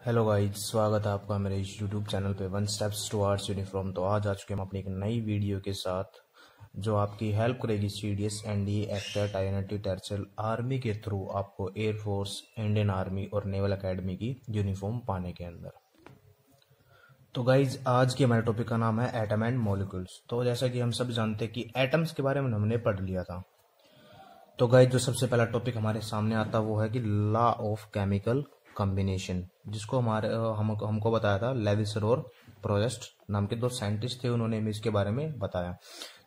Hello guys, स्वागत है आपका मेरे इस यूट्यूब चैनल पे वन स्टेप्स टुवर्ड्स यूनिफॉर्म। तो आज आ चुके हम अपनी एक नई वीडियो के साथ जो आपकी हेल्प करेगी सीडीएस, एनडीए, एक्टेट, आईएनटी, टर्चल आर्मी के थ्रू आपको एयरफोर्स, इंडियन आर्मी और नेवल एकेडमी की यूनिफॉर्म पाने के अंदर। तो गाइज आज के हमारे टॉपिक का नाम है एटम एंड मॉलिक्यूल्स। तो जैसा कि हम सब जानते हैं कि एटम्स के बारे में हमने पढ़ लिया था। तो गाइज जो सबसे पहला टॉपिक हमारे सामने आता वो है कि लॉ ऑफ केमिकल कॉम्बिनेशन, जिसको हमको बताया था लेविसर और प्रोजेस्ट नाम के दो साइंटिस्ट थे। उन्होंने इसके बारे में बताया।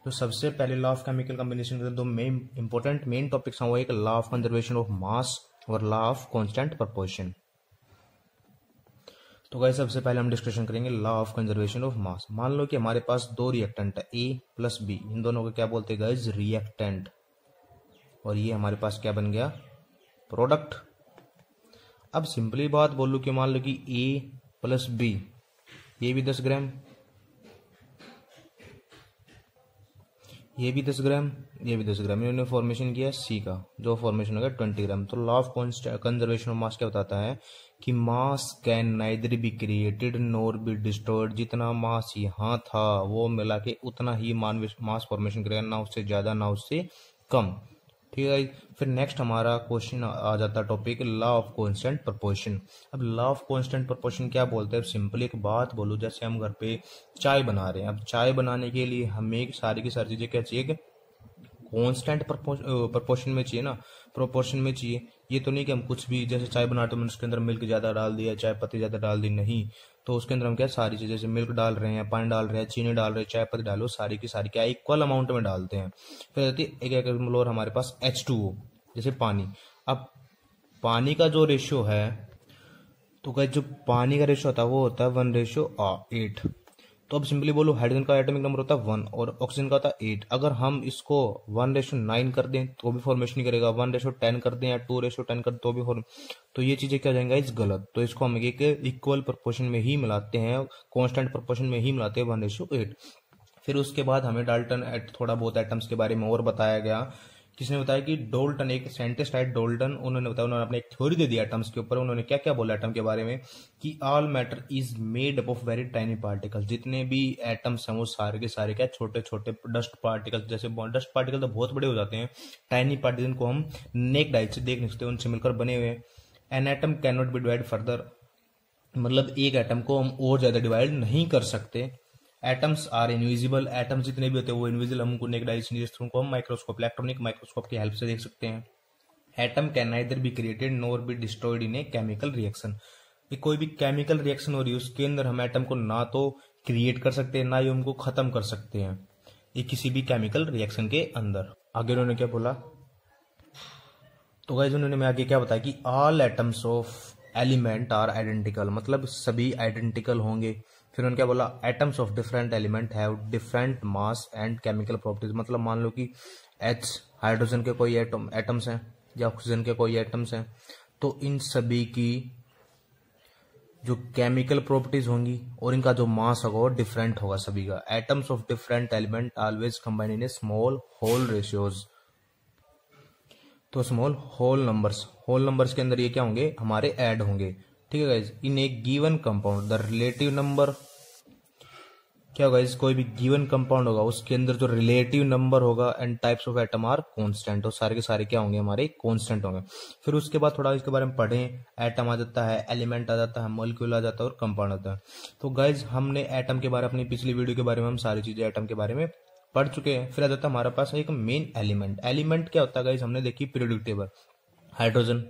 तो सबसे पहले लॉ ऑफ केमिकल कॉम्बिनेशन के दो मेन टॉपिक्स हैं, वो एक law of conservation of mass और लॉ ऑफ कांस्टेंट प्रोपोर्शन। तो गाइस सबसे पहले हम डिस्कशन करेंगे law of conservation of mass. मान लो कि हमारे पास दो रिएक्टेंट है, ए प्लस बी। इन दोनों को क्या बोलते हैं गाइस? रिएक्टेंट। और ये हमारे पास क्या बन गया? प्रोडक्ट। अब सिंपली बात बोलूं कि मान लो कि ए प्लस बी, ये भी 10 ग्राम, ये भी 10 ग्राम, ये भी 10 ग्राम। इन्होंने फॉर्मेशन किया सी का, जो फॉर्मेशन होगा 20 ग्राम। तो law of conservation of mass क्या बताता है कि मास can neither be created nor be destroyed. जितना मास यहाँ था वो मिला के उतना ही मास फॉर्मेशन करेगा, ना उससे ज्यादा ना उससे कम। ठीक है। फिर नेक्स्ट हमारा क्वेश्चन आ जाता है topic law of constant proportion. अब लॉ ऑफ कांस्टेंट प्रोपोर्शन क्या बोलते हैं? सिंपली एक बात बोलूं, जैसे हम घर पे चाय बना रहे हैं। अब चाय बनाने के लिए हमें सारी की सारी चीजें क्या चाहिए? कांस्टेंट प्रोपोर्शन में चाहिए ना, प्रोपोर्शन में चाहिए। ये तो नहीं कि हम कुछ भी, जैसे चाय बनाते तो मैंने उसके अंदर मिल्क ज्यादा डाल दिया, चाय पत्ती ज्यादा डाल दी, नहीं। तो उसके अंदर हम क्या सारी चीजें, जैसे मिल्क डाल रहे हैं, पानी डाल रहे हैं, चीनी डाल रहे हैं, चाय पत्ती डालो, सारी की सारी क्या इक्वल अमाउंट में डालते हैं। फिर रहती है एक एग्जाम्पल और हमारे पास H2O, जैसे पानी। अब पानी का जो रेशियो है, तो क्या जो पानी का रेशियो होता है वो होता है 1:8। तो अब सिंपली बोलो, हाइड्रोजन का एटॉमिक नंबर होता है 1 और ऑक्सीजन का होता है 8। अगर हम इसको 1:9 कर दें तो भी फॉर्मेशन नहीं करेगा, 1:10 कर दें या 2:10 कर दें तो भी तो ये चीजें क्या हो जाएंगे इस गलत। तो इसको हम एक इक्वल प्रोपोर्शन में ही मिलाते हैं, कांस्टेंट प्रोपोर्शन में ही मिलाते हैं 1:8। फिर उसके बाद हमें डाल्टन थोड़ा बहुत एटम्स के बारे में और बताया गया। किसने बताया कि डोल्टन, एक साइंटिस्ट है डोल्टन, उन्होंने बताया, उन्होंने अपने एक थ्योरी दे दिया एटम्स के ऊपर। उन्होंने क्या क्या बोला एटम के बारे में कि all matter is made up of very tiny particles. जितने भी एटम्स हैं वो सारे के सारे क्या छोटे छोटे डस्ट पार्टिकल्स, जैसे डस्ट पार्टिकल तो बहुत बड़े हो जाते हैं, टाइनी पार्टिकल को हम नेक्ड आई से देख नहीं सकते, उनसे मिलकर बने हुए। An atom can not be divide further, मतलब एक एटम को हम और ज्यादा डिवाइड नहीं कर सकते। एटम्स आर इनविजिबल, एटम जितने भी होते हैं वो इनविजिबल, हम उनको नेक्ड आई से नहीं देख सकते, उनको हम माइक्रोस्कोप, इलेक्ट्रॉनिक माइक्रोस्कोप की हेल्प से देख सकते हैं। Atom can neither be created nor be destroyed in a chemical reaction. कोई भी केमिकल रिएक्शन हो रही है उसके अंदर हम एटम को ना तो क्रिएट कर सकते हैं ना ही उनको खत्म कर सकते हैं, ये किसी भी केमिकल रिएक्शन के अंदर। आगे उन्होंने क्या बोला? तो गाइस उन्होंने आगे क्या बताया कि all atoms of element are identical, मतलब सभी आइडेंटिकल होंगे। फिर उन्होंने क्या बोला? Atoms of different element have different mass and chemical properties. मतलब मान लो कि H हाइड्रोजन के कोई एटम्स हैं या ऑक्सीजन के कोई एटम्स हैं, तो इन सभी की जो केमिकल प्रॉपर्टीज होंगी और इनका जो मास होगा वो डिफरेंट होगा सभी का। Atoms of different element always combine in a small whole ratios. तो स्मॉल होल नंबर्स के अंदर ये क्या होंगे? हमारे ऐड होंगे। ठीक है गाइज। इन एक given compound the relative number क्या होगा? कोई भी गिवन कंपाउंड होगा उसके अंदर जो रिलेटिव नंबर होगा and types of atom are constant, और सारे के सारे क्या होंगे? हमारे कांस्टेंट होंगे। फिर उसके बाद थोड़ा इसके बारे में पढ़ें। एटम आ जाता है, एलिमेंट आ जाता है, मॉलिक्यूल आ जाता है और कंपाउंड आता है। तो गाइज हमने एटम के बारे, अपनी पिछली वीडियो के बारे में हम सारी चीजें एटम के बारे में पढ़ चुके हैं। फिर आ जाता है हमारे पास एक मेन एलिमेंट। एलिमेंट क्या होता है गाइज? हमने देखी periodic table, hydrogen,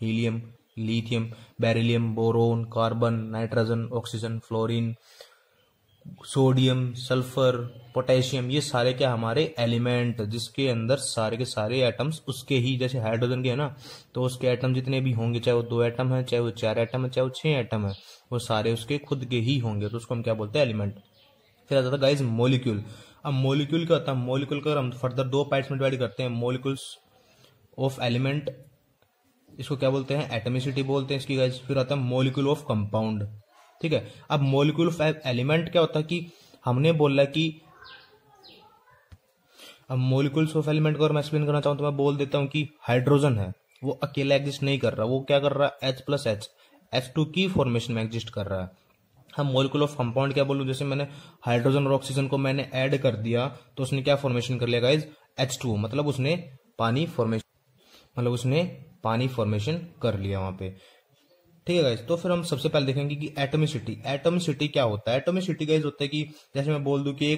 helium, lithium, beryllium, boron, carbon, nitrogen, oxygen, fluorine, sodium, sulphur, potassium, ये सारे क्या हमारे एलिमेंट, जिसके अंदर सारे के सारे एटम्स उसके ही, जैसे हाइड्रोजन के है ना, तो उसके एटम जितने भी होंगे, चाहे वो 2 एटम है, चाहे वो 4 एटम है, चाहे वो 6 एटम है, वो सारे उसके खुद के ही होंगे, तो उसको हम क्या बोलते हैं? एलिमेंट। फिर आता था गाइज मॉलिक्यूल। अब मॉलिक्यूल क्या होता है? मॉलिक्यूल का हम फर्दर 2 पार्ट्स में डिवाइड करते हैं, मॉलिक्यूल्स ऑफ एलिमेंट, इसको क्या बोलते हैं? एटमिसिटी बोलते हैं इसकी गाइज। फिर आता है मॉलिक्यूल ऑफ कंपाउंड। ठीक है। अब मॉलिक्यूल ऑफ एलिमेंट क्या होता है कि हमने बोला कि, अब मॉलिक्यूल्स ऑफ एलिमेंट को अगर मैं एक्सप्लेन करना चाहूं तो मैं बोल देता हूं कि हाइड्रोजन है वो अकेला एग्जिस्ट नहीं कर रहा, वो क्या कर रहा है? H+H, H2 की फॉर्मेशन में एग्जिस्ट कर रहा है। हम मॉलिक्यूल ऑफ कंपाउंड क्या बोलूं, जैसे मैंने हाइड्रोजन और ऑक्सीजन को मैंने ऐड कर दिया तो उसने क्या फॉर्मेशन कर लिया गाइज, H2, मतलब उसने पानी फॉर्मेशन कर लिया वहां पे। ठीक है गाइज, तो फिर हम सबसे पहले देखेंगे कि एटॉमिसिटी क्या होता है। एटॉमिसिटी गाइज होता है कि जैसे मैं बोल दूं कि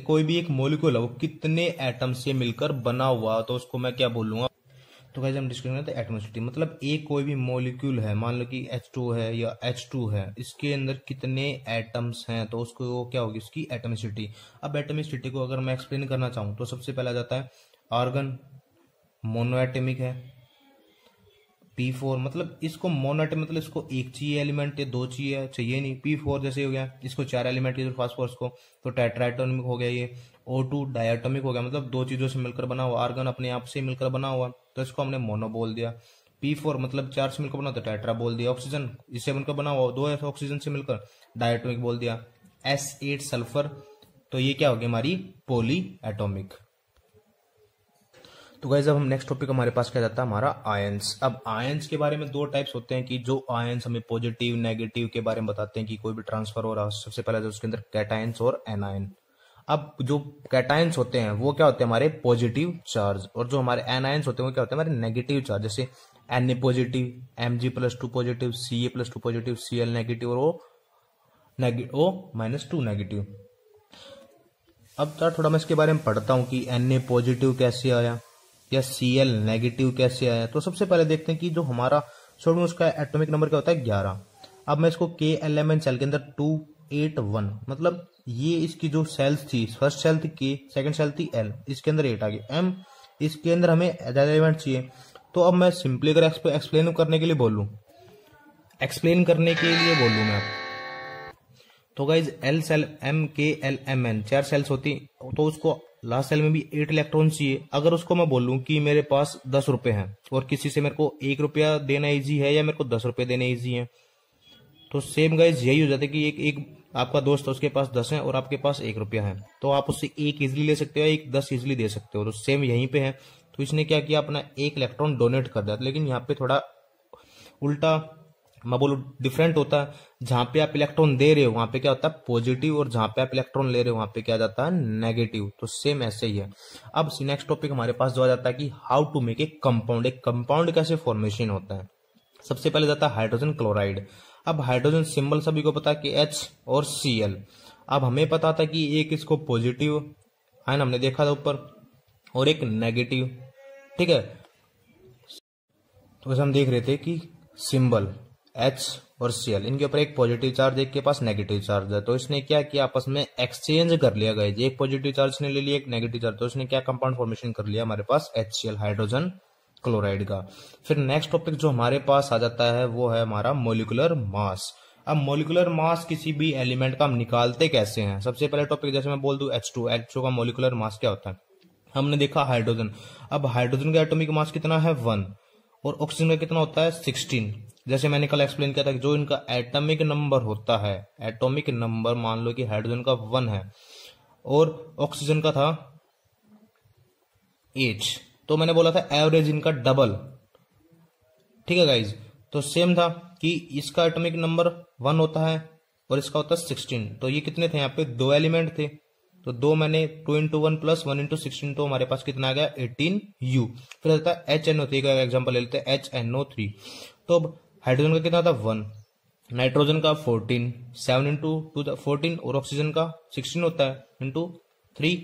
कोई भी एक मॉलिक्यूल है वो कितने एटम से मिलकर बना हुआ, तो उसको मैं क्या बोलूंगा। तो गाइस हम डिस्कस करते हैं एटॉमिसिटी, मतलब एक कोई भी मॉलिक्यूल है, मान लो कि H2 है या H2 है, इसके अंदर कितने एटम्स हैं तो उसको वो क्या होगी, उसकी एटॉमिसिटी। अब एटॉमिसिटी को अगर मैं एक्सप्लेन करना चाहूँ तो सबसे पहला जाता है आर्गन, मोनोएटमिक है। P4 मतलब इसको मोनोएटमिक मतलब इसको एक चाहिए एलिमेंट या दो चाहिए नहीं। P4 जैसे हो गया, इसको 4 एलिमेंट चाहिए फास्फोरस को, तो टेट्राएटॉमिक हो गया ये। O2 डायटोमिक हो गया, मतलब दो चीजों से मिलकर बना हुआ। आर्गन अपने आप से मिलकर बना हुआ, तो इसको हमने मोनो बोल दिया। P4 मतलब 4 से मिलकर बना, तो टेट्रा बोल दिया। ऑक्सीजन इससे मिलकर बना हुआ, दो ऑक्सीजन से मिलकर डायटोमिक बोल दिया। S8 सल्फर, तो ये क्या होगी हमारी पॉली एटोमिक। तो गाइस अब हम नेक्स्ट टॉपिक हमारे पास क्या जाता है हमारा आयंस। अब आयंस के बारे में दो टाइप्स होते हैं कि जो आयंस हमें पॉजिटिव नेगेटिव के बारे में बताते हैं कि कोई भी ट्रांसफर हो रहा है। सबसे पहले जो उसके अंदर कैटायंस और एनायन। अब जो कैटायंस होते हैं वो क्या होते हैं हमारे पॉजिटिव चार्ज, और जो हमारे एनायंस होते हैं वो क्या होते हैं हमारे नेगेटिव चार्ज, जैसे Na positive, Mg+2 positive, Ca+2 positive, Cl negative और O-2 नेगेटिव। अब थोड़ा मैं इसके बारे में पढ़ता हूं कि Na पॉजिटिव कैसे आया या Cl नेगेटिव कैसे आया। तो सबसे पहले देखते हैं कि जो हमारा सोडियम उसका एटॉमिक नंबर क्या होता है 11। अब मैं इसको KLMN सेल के अंदर 281, मतलब ये इसकी जो सेल्स थी, फर्स्ट सेल थी K, सेकंड सेल थी L, इसके अंदर 8 आ गई M, इसके अंदर हमें ज्यादा एलिमेंट चाहिए। तो अब मैं सिंपली अगर एक्सप्लेन करने के लिए बोलूं मैं, तो guys L cell MKLMN 4 cells होती, तो उसको लास्ट सेल में भी 8 इलेक्ट्रॉन चाहिए। अगर उसको मैं बोलूं कि मेरे पास 10 रुपए हैं और किसी से मेरे को 1 रुपया देना इजी है या मेरे को 10 रुपए देने इजी है, तो सेम गाइज यही हो जाता है कि एक आपका दोस्त है, उसके पास 10 है और आपके पास 1 रुपया है, तो आप उससे 1 इजिली ले सकते हो, 10 इजिली दे सकते हो। तो सेम यहीं पे है, तो इसने क्या किया अपना 1 इलेक्ट्रॉन डोनेट कर दिया। लेकिन यहाँ पे थोड़ा उल्टा मैं बोलूं डिफरेंट होता है, जहां पे आप इलेक्ट्रॉन दे रहे हो वहां पे क्या होता है पॉजिटिव, और जहां पे आप इलेक्ट्रॉन ले रहे हो वहां पे क्या जाता है नेगेटिव। तो सेम ऐसे ही है। अब नेक्स्ट टॉपिक हमारे पास जो आ जाता है कि how to make a compound. एक कंपाउंड कैसे फॉर्मेशन होता है। सबसे पहले जाता है हाइड्रोजन क्लोराइड। अब हाइड्रोजन सिंबल सभी को पता है कि H और Cl। अब हमें पता था कि एक इसको पॉजिटिव आयन हमने देखा था ऊपर और एक नेगेटिव, ठीक है। तो वैसे हम देख रहे थे कि सिंबल H और Cl, इनके ऊपर एक पॉजिटिव चार्ज एक के पास नेगेटिव चार्ज है, तो इसने क्या किया आपस में एक्सचेंज कर लिया गाइस। एक पॉजिटिव चार्ज ने ले लिया एक नेगेटिव चार्ज, तो इसने क्या कंपाउंड फॉर्मेशन कर लिया हमारे पास HCl हाइड्रोजन क्लोराइड का। फिर नेक्स्ट टॉपिक जो हमारे पास आ जाता है वो है हमारा मोलिकुलर मास। अब मोलिकुलर मास किसी भी एलिमेंट का हम निकालते कैसे हैं। सबसे पहले टॉपिक जैसे मैं बोल दूं H2 का मोलिकुलर मास क्या होता है। हमने देखा हाइड्रोजन, अब हाइड्रोजन का एटॉमिक मास कितना है 1 और ऑक्सीजन का कितना होता है 16। जैसे मैंने कल एक्सप्लेन किया था कि जो इनका एटॉमिक नंबर होता है, एटॉमिक नंबर मान लो कि हाइड्रोजन का 1 है और ऑक्सीजन का था 8, तो मैंने बोला था एवरेज इनका डबल, ठीक है गाइज। तो सेम था कि इसका एटॉमिक नंबर 1 होता है और इसका होता है 16। तो ये कितने थे यहाँ पे 2 एलिमेंट थे, तो 2 मैंने 2 इंटू 1 प्लस 1 इंटू 16, तो हमारे पास कितना आ गया 18U। फिर आता है HNO3 का एग्जाम्पल ले लेते हैं HNO3। तो अब हाइड्रोजन का कितना था 1, नाइट्रोजन का 14, 7 इंटू 2 14 और ऑक्सीजन का 16 होता है इंटू 3,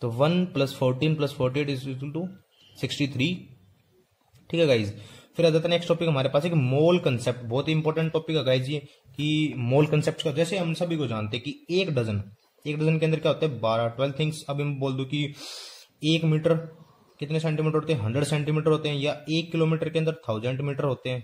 तो 1 plus 14 plus 48 is equal to 63, ठीक है गाइज। फिर आ जाता है नेक्स्ट टॉपिक हमारे पास एक मोल कंसेप्ट, बहुत ही इंपॉर्टेंट टॉपिक है गाइज ये कि मोल कंसेप्ट का। जैसे हम सभी को जानते हैं कि एक डजन के अंदर क्या होता है 12 थिंग्स। अब मैं बोल दूं कि 1 मीटर कितने सेंटीमीटर होते हैं 100 सेंटीमीटर होते हैं, या 1 किलोमीटर के अंदर 1000 मीटर होते हैं।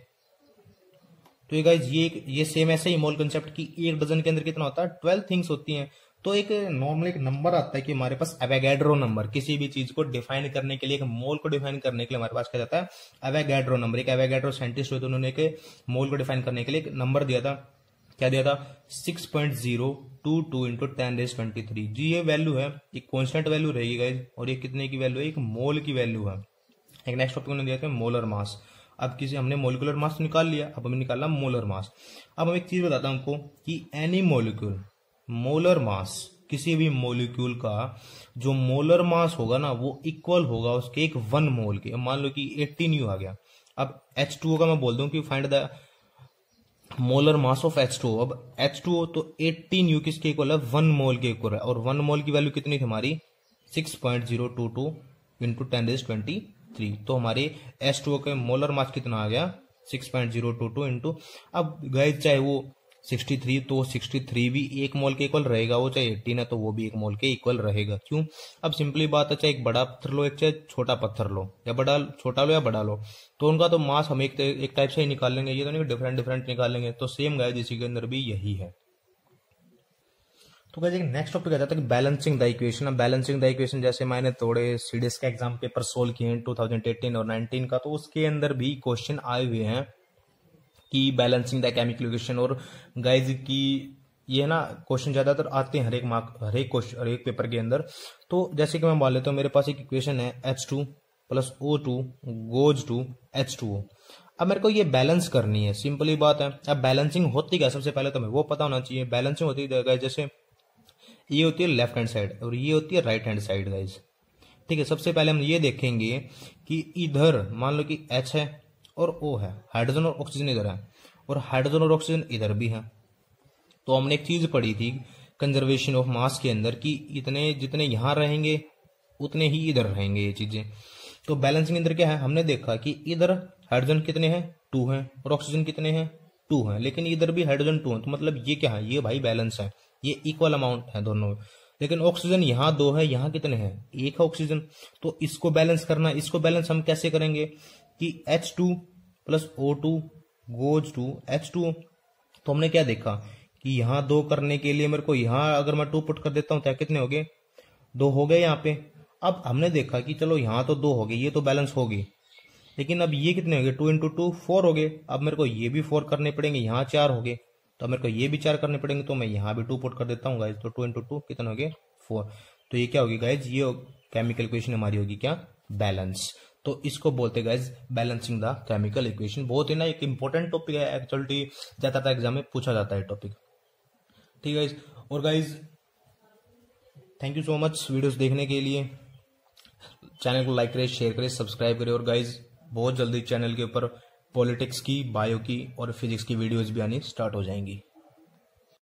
तो ये गाइज ये सेम ऐसे ही मोल कंसेप्ट की एक डजन के अंदर कितना होता है 12 थिंग्स होती हैं। तो एक नॉर्मल एक नंबर आता है कि हमारे पास एवोगैड्रो नंबर, किसी भी चीज को डिफाइन करने के लिए, एक मोल को डिफाइन करने के लिए हमारे पास क्या जाता है एवोगैड्रो नंबर। एक एवोगैड्रो साइंटिस्ट हुए तो उन्होंने एक मोल को डिफाइन करने के लिए एक नंबर दिया था, क्या दिया था 6.022 इंटू 10⁻23 जी। ये वैल्यू है, एक कॉन्स्टेंट वैल्यू रहेगी गाइज, और ये कितने की वैल्यू है एक मोल की वैल्यू है। एक नेक्स्ट टॉपिक उन्होंने दिया था मोलर मास। अब किसी हमने मोलिकुलर मास निकाल लिया, अब हमें निकालना मोलर मास। अब हम एक चीज बताता हूं आपको कि एनी मोलिक्यूल, मोलर मास, किसी भी मोलिक्यूल का जो मोलर मास होगा ना वो इक्वल होगा उसके एक 1 मोल के। मान लो कि 18 U आ गया। अब H2O का मैं बोल दूं कि find the molar mass of H2O। अब H2O तो 18U किसके इक्वल है, 1 मोल के इक्वल है। और 1 मोल की वैल्यू कितनी थी हमारी, 6.022 इंटू 10⁻³ तो हमारे H2O के मोलर मास कितना आ गया, 6.022 इंटू, अब गाइस चाहे वो 63 तो 63 भी 1 मोल के इक्वल रहेगा, वो चाहे 18 है तो वो भी 1 मोल के इक्वल रहेगा। क्यों, अब सिंपली बात है, चाहे एक बड़ा पत्थर लो, एक चाहे छोटा पत्थर लो, या बड़ा छोटा लो या बड़ा लो, तो उनका तो मास हम एक टाइप से ही निकाल लेंगे, ये तो नहीं डिफरेंट डिफरेंट निकालेंगे। तो सेम गाइस इसी के अंदर भी यही है। तो गाइस नेक्स्ट टॉपिक आ जाता है कि बैलेंसिंग द इक्वेशन। अब बैलेंसिंग द इक्वेशन जैसे मैंने थोड़े सीडीएस के एग्जाम पेपर सोल्व किए हैं 2018 और 19 का, तो उसके अंदर भी क्वेश्चन आए हुए हैं कि बैलेंसिंग द केमिकल इक्वेशन। और गाइस की ये ना क्वेश्चन ज्यादातर आते हैं हर एक पेपर के अंदर। तो जैसे कि मैं मान लेता हूँ मेरे पास एक इक्वेशन है H2 + O2 goes to H2O। अब मेरे को ये बैलेंस करनी है, सिंपली बात है। अब बैलेंसिंग होती क्या, सबसे पहले तो हमें वो पता होना चाहिए। बैलेंसिंग होती है जैसे ये होती है लेफ्ट हैंड साइड और ये होती है राइट हैंड साइड गाइस, ठीक है। सबसे पहले हम ये देखेंगे कि इधर मान लो कि H है और O है, हाइड्रोजन और ऑक्सीजन इधर है, और हाइड्रोजन और ऑक्सीजन इधर भी है। तो हमने एक चीज पढ़ी थी कंजर्वेशन ऑफ मास के अंदर कि इतने जितने यहां रहेंगे उतने ही इधर रहेंगे ये चीजें। तो बैलेंसिंग अंदर क्या है, हमने देखा कि इधर हाइड्रोजन कितने हैं, 2 हैं, और ऑक्सीजन कितने हैं, 2 हैं, लेकिन इधर भी हाइड्रोजन 2 है। तो मतलब ये क्या है, ये भाई बैलेंस है, ये इक्वल अमाउंट है दोनों। लेकिन ऑक्सीजन यहाँ 2 है, यहाँ कितने हैं, 1 है ऑक्सीजन। तो इसको बैलेंस करना, इसको बैलेंस हम कैसे करेंगे कि H2 + O2 goes to H2O। तो हमने क्या देखा कि यहाँ 2 करने के लिए मेरे को यहाँ अगर मैं 2 पुट कर देता हूँ तो कितने हो गए, 2 हो गए यहाँ पे। अब हमने देखा कि चलो यहाँ तो 2 हो गए, ये तो बैलेंस होगी, लेकिन अब ये कितने हो गए, 2 × 2 4 हो गए। अब मेरे को ये भी 4 करने पड़ेंगे, यहाँ 4 हो गए, तो मेरे को ये भी 4 करने पड़ेंगे। तो मैं यहाँ भी 2 पुट कर देता हूँ गाइज। तो 2 × 2 कितना हो गए, 4। तो ये क्या होगी गाइज, ये केमिकल इक्वेशन हमारी होगी क्या, बैलेंस। तो इसको बोलते guys balancing the chemical equation. बहुत ही ना एक इंपॉर्टेंट टॉपिक है, एक्चुअली ज्यादातर एग्जाम में पूछा जाता है टॉपिक, ठीक है गाइज। और guys thank you so much videos देखने के लिए। चैनल को लाइक करें, शेयर करें, सब्सक्राइब करें। और गाइज बहुत जल्दी चैनल के ऊपर पॉलिटिक्स की, बायो की और फिजिक्स की वीडियोस भी आनी स्टार्ट हो जाएंगी।